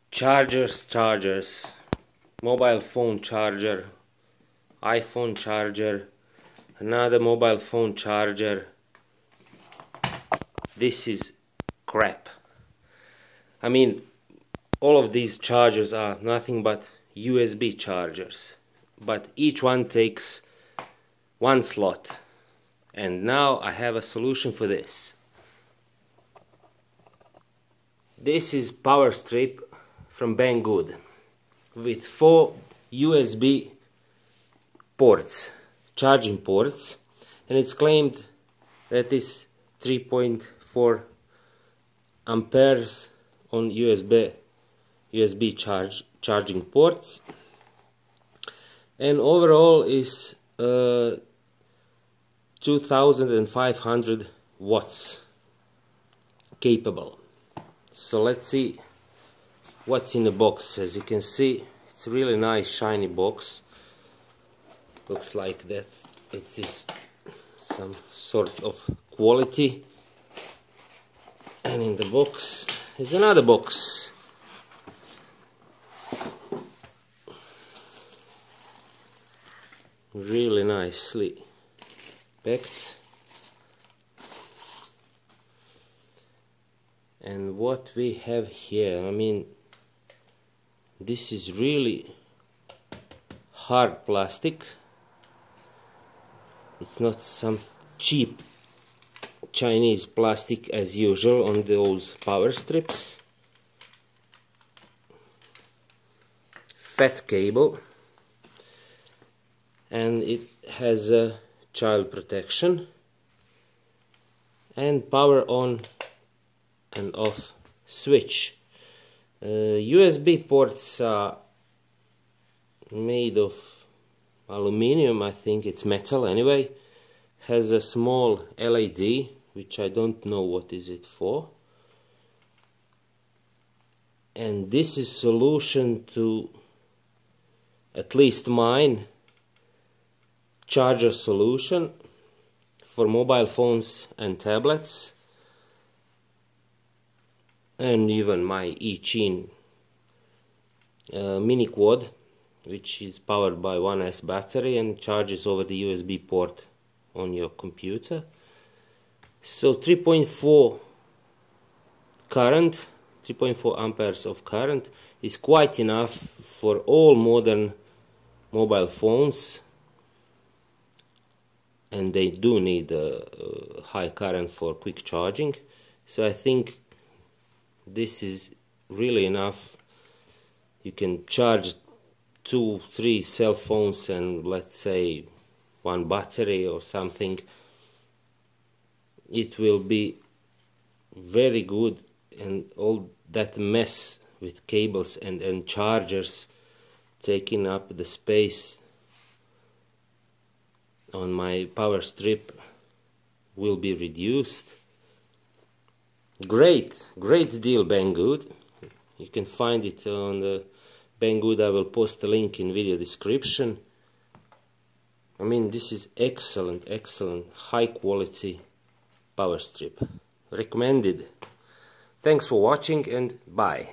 Chargers, mobile phone charger, iPhone charger, another mobile phone charger. This is crap. I mean, all of these chargers are nothing but USB chargers, but each one takes one slot. And now I have a solution for this. This is power strip from Banggood with 4 USB ports, charging ports, and it's claimed that is 3.4 amperes on USB charging ports, and overall is 2500 watts capable. So let's see what's in the box. As you can see, it's a really nice shiny box. Looks like that it is some sort of quality. And in the box is another box. Really nicely packed. And what we have here, I mean, this is really hard plastic. It's not some cheap Chinese plastic as usual on those power strips. Fat cable, and it has a child protection and power on and off switch. USB ports are made of aluminium, I think it's metal anyway. Has a small LED, which I don't know what is it for. And this is solution to, at least mine, charger solution for mobile phones and tablets, and even my eChin mini quad, which is powered by 1S battery and charges over the USB port on your computer. So 3.4 current, 3.4 amperes of current is quite enough for all modern mobile phones, and they do need a high current for quick charging. So I think this is really enough. You can charge 2-3 cell phones and let's say one battery or something. It will be very good, and all that mess with cables and chargers taking up the space on my power strip will be reduced. Great deal, Banggood. You can find it on the Banggood. I will post a link in video description. I mean, this is excellent, high quality power strip. Recommended. Thanks for watching and bye.